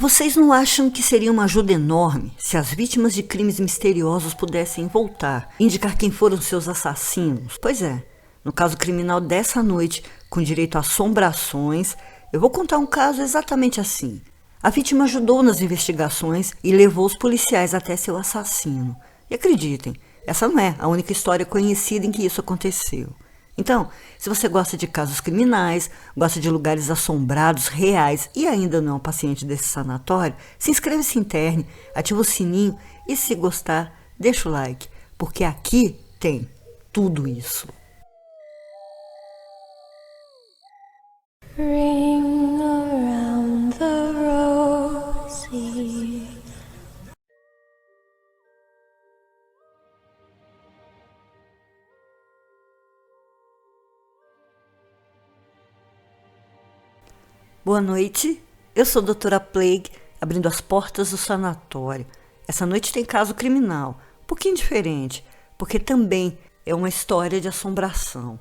Vocês não acham que seria uma ajuda enorme se as vítimas de crimes misteriosos pudessem voltar e indicar quem foram seus assassinos? Pois é, no caso criminal dessa noite, com direito a assombrações, eu vou contar um caso exatamente assim. A vítima ajudou nas investigações e levou os policiais até seu assassino. E acreditem, essa não é a única história conhecida em que isso aconteceu. Então, se você gosta de casos criminais, gosta de lugares assombrados, reais e ainda não é um paciente desse sanatório, se inscreve, se interne, ativa o sininho e, se gostar, deixa o like, porque aqui tem tudo isso. Ring around the rosy. Boa noite, eu sou a doutora Plague, abrindo as portas do sanatório. Essa noite tem caso criminal, um pouquinho diferente, porque também é uma história de assombração.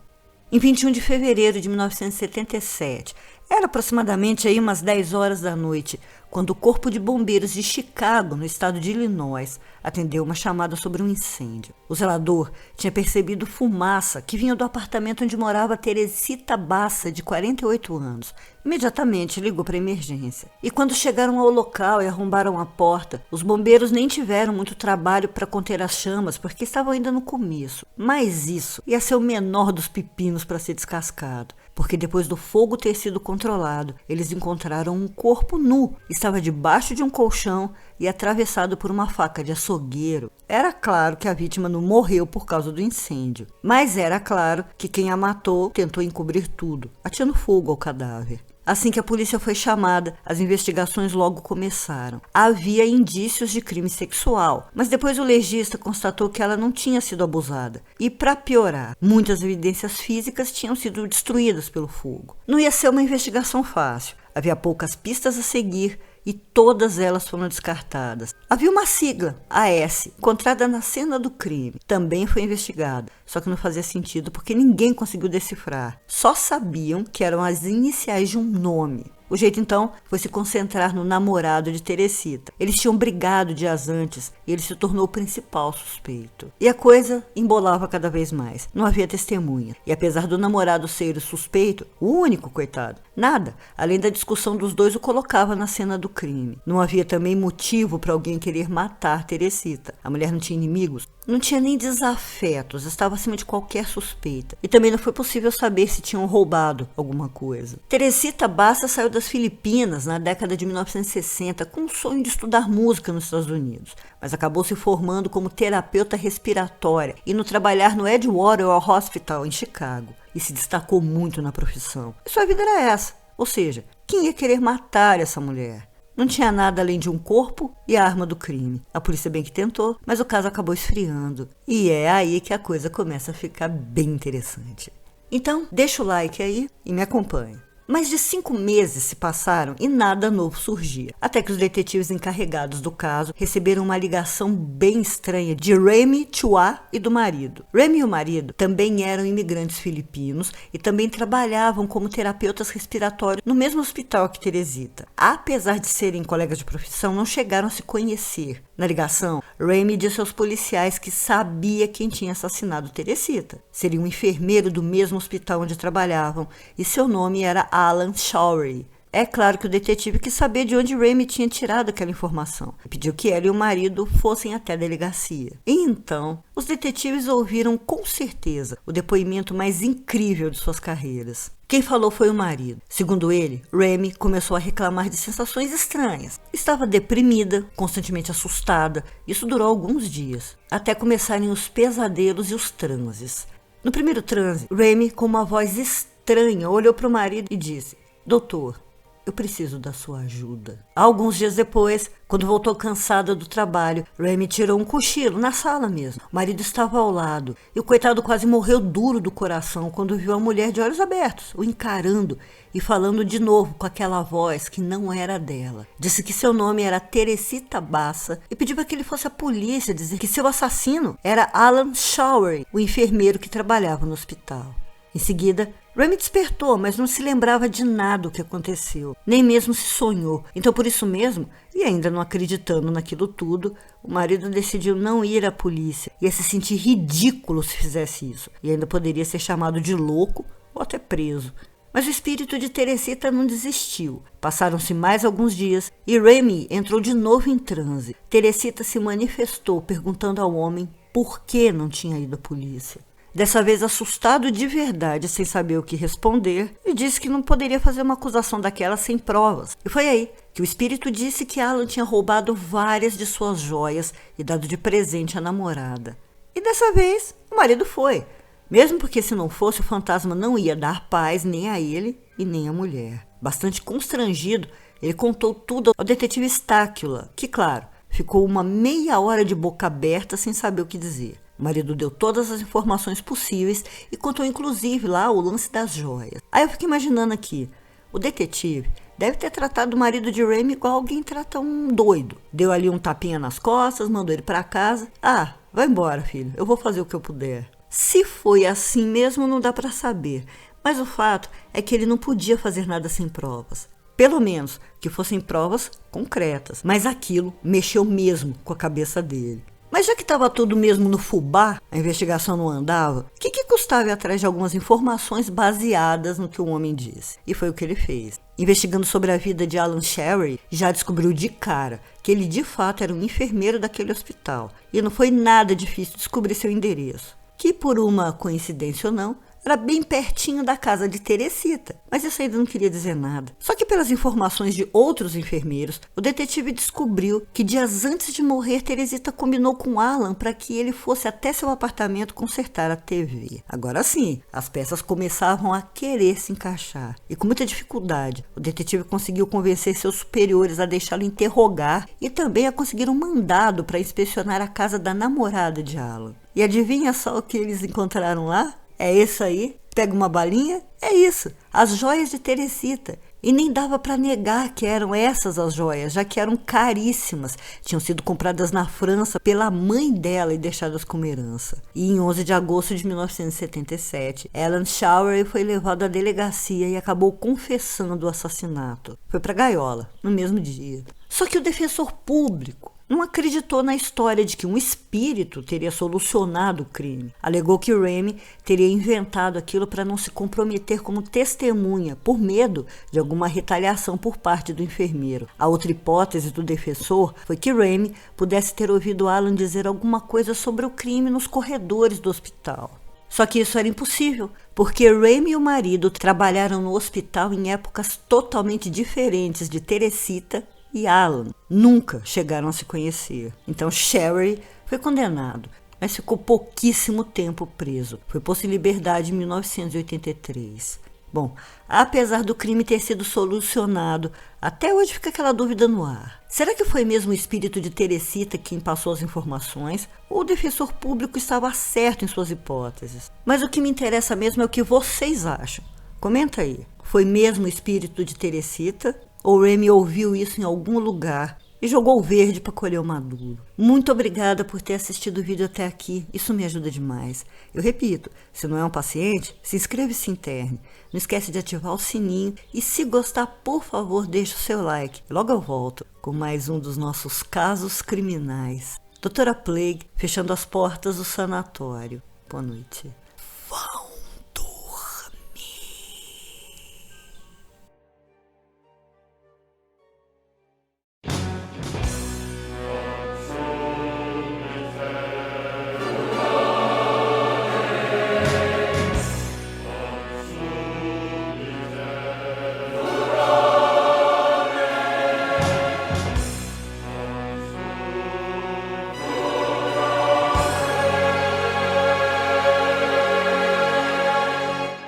Em 21 de fevereiro de 1977, era aproximadamente aí umas 10 horas da noite, quando o Corpo de Bombeiros de Chicago, no estado de Illinois, atendeu uma chamada sobre um incêndio. O zelador tinha percebido fumaça que vinha do apartamento onde morava Teresita Bassa, de 48 anos. Imediatamente ligou para a emergência. E quando chegaram ao local e arrombaram a porta, os bombeiros nem tiveram muito trabalho para conter as chamas, porque estavam ainda no começo. Mas isso ia ser o menor dos pepinos para ser descascado, porque depois do fogo ter sido controlado, eles encontraram um corpo nu. Estava debaixo de um colchão e atravessado por uma faca de açougueiro. Era claro que a vítima não morreu por causa do incêndio, mas era claro que quem a matou tentou encobrir tudo, atirando fogo ao cadáver. Assim que a polícia foi chamada, as investigações logo começaram. Havia indícios de crime sexual, mas depois o legista constatou que ela não tinha sido abusada. E, para piorar, muitas evidências físicas tinham sido destruídas pelo fogo. Não ia ser uma investigação fácil. Havia poucas pistas a seguir e todas elas foram descartadas. Havia uma sigla, AS, encontrada na cena do crime. Também foi investigada, só que não fazia sentido porque ninguém conseguiu decifrar. Só sabiam que eram as iniciais de um nome. O jeito, então, foi se concentrar no namorado de Teresita. Eles tinham brigado dias antes e ele se tornou o principal suspeito. E a coisa embolava cada vez mais. Não havia testemunha. E apesar do namorado ser o suspeito, o único, coitado, nada, além da discussão dos dois, o colocava na cena do crime. Não havia também motivo para alguém querer matar Teresita. A mulher não tinha inimigos, não tinha nem desafetos, estava acima de qualquer suspeita. E também não foi possível saber se tinham roubado alguma coisa. Teresita Bassa saiu das Filipinas na década de 1960 com o sonho de estudar música nos Estados Unidos, mas acabou se formando como terapeuta respiratória e no trabalhar no Edgewater Hospital em Chicago, e se destacou muito na profissão. E sua vida era essa, ou seja, quem ia querer matar essa mulher? Não tinha nada além de um corpo e a arma do crime. A polícia bem que tentou, mas o caso acabou esfriando. E é aí que a coisa começa a ficar bem interessante. Então, deixa o like aí e me acompanhe. Mais de 5 meses se passaram e nada novo surgia, até que os detetives encarregados do caso receberam uma ligação bem estranha de Remy Chua e do marido. Remy e o marido também eram imigrantes filipinos e também trabalhavam como terapeutas respiratórios no mesmo hospital que Teresita. Apesar de serem colegas de profissão, não chegaram a se conhecer. Na ligação, Remy disse aos policiais que sabia quem tinha assassinado Teresita. Seria um enfermeiro do mesmo hospital onde trabalhavam e seu nome era Alan Showery. É claro que o detetive quis saber de onde Remy tinha tirado aquela informação e pediu que ela e o marido fossem até a delegacia. E então, os detetives ouviram com certeza o depoimento mais incrível de suas carreiras. Quem falou foi o marido. Segundo ele, Remy começou a reclamar de sensações estranhas. Estava deprimida, constantemente assustada. Isso durou alguns dias, até começarem os pesadelos e os transes. No primeiro transe, Remy, com uma voz estranha, olhou para o marido e disse: "Doutor, eu preciso da sua ajuda." Alguns dias depois, quando voltou cansada do trabalho, Remy tirou um cochilo na sala mesmo. O marido estava ao lado e o coitado quase morreu duro do coração quando viu a mulher de olhos abertos, o encarando e falando de novo com aquela voz que não era dela. Disse que seu nome era Teresita Bassa e pediu para que ele fosse à polícia dizer que seu assassino era Alan Showery, o enfermeiro que trabalhava no hospital. Em seguida, Remy despertou, mas não se lembrava de nada do que aconteceu, nem mesmo se sonhou. Então, por isso mesmo, e ainda não acreditando naquilo tudo, o marido decidiu não ir à polícia. Ia se sentir ridículo se fizesse isso, e ainda poderia ser chamado de louco ou até preso. Mas o espírito de Teresita não desistiu. Passaram-se mais alguns dias e Remy entrou de novo em transe. Teresita se manifestou perguntando ao homem por que não tinha ido à polícia. Dessa vez assustado de verdade, sem saber o que responder, e disse que não poderia fazer uma acusação daquela sem provas. E foi aí que o espírito disse que Alan tinha roubado várias de suas joias e dado de presente à namorada. E dessa vez, o marido foi. Mesmo porque se não fosse, o fantasma não ia dar paz nem a ele e nem à mulher. Bastante constrangido, ele contou tudo ao detetive Stácula, que, claro, ficou uma meia hora de boca aberta sem saber o que dizer. O marido deu todas as informações possíveis e contou inclusive lá o lance das joias. Aí eu fico imaginando aqui, o detetive deve ter tratado o marido de Remy igual alguém trata um doido. Deu ali um tapinha nas costas, mandou ele para casa. Ah, vai embora, filho, eu vou fazer o que eu puder. Se foi assim mesmo, não dá para saber. Mas o fato é que ele não podia fazer nada sem provas. Pelo menos que fossem provas concretas. Mas aquilo mexeu mesmo com a cabeça dele. Mas já que estava tudo mesmo no fubá, a investigação não andava, o que custava ir atrás de algumas informações baseadas no que o homem disse? E foi o que ele fez. Investigando sobre a vida de Alan Sherry, já descobriu de cara que ele de fato era um enfermeiro daquele hospital. E não foi nada difícil descobrir seu endereço, que por uma coincidência ou não, era bem pertinho da casa de Teresita, mas isso ainda não queria dizer nada. Só que pelas informações de outros enfermeiros, o detetive descobriu que dias antes de morrer, Teresita combinou com Alan para que ele fosse até seu apartamento consertar a TV. Agora sim, as peças começavam a querer se encaixar. E com muita dificuldade, o detetive conseguiu convencer seus superiores a deixá-lo interrogar e também a conseguir um mandado para inspecionar a casa da namorada de Alan. E adivinha só o que eles encontraram lá? É isso aí, pega uma balinha, é isso, as joias de Teresita. E nem dava para negar que eram essas as joias, já que eram caríssimas. Tinham sido compradas na França pela mãe dela e deixadas como herança. E em 11 de agosto de 1977, Alan Showery foi levado à delegacia e acabou confessando o assassinato. Foi para gaiola, no mesmo dia. Só que o defensor público não acreditou na história de que um espírito teria solucionado o crime. Alegou que Remy teria inventado aquilo para não se comprometer como testemunha, por medo de alguma retaliação por parte do enfermeiro. A outra hipótese do defensor foi que Remy pudesse ter ouvido Alan dizer alguma coisa sobre o crime nos corredores do hospital. Só que isso era impossível, porque Remy e o marido trabalharam no hospital em épocas totalmente diferentes de Teresita e Alan. Nunca chegaram a se conhecer. Então Sherry foi condenado, mas ficou pouquíssimo tempo preso. Foi posto em liberdade em 1983. Bom, apesar do crime ter sido solucionado, até hoje fica aquela dúvida no ar. Será que foi mesmo o espírito de Teresita quem passou as informações? Ou o defensor público estava certo em suas hipóteses? Mas o que me interessa mesmo é o que vocês acham. Comenta aí. Foi mesmo o espírito de Teresita? Ou Remy ouviu isso em algum lugar e jogou o verde para colher o maduro? Muito obrigada por ter assistido o vídeo até aqui. Isso me ajuda demais. Eu repito, se não é um paciente, se inscreva e se interne. Não esquece de ativar o sininho e se gostar, por favor, deixe o seu like. Logo eu volto com mais um dos nossos casos criminais. Doutora Plague, fechando as portas do sanatório. Boa noite.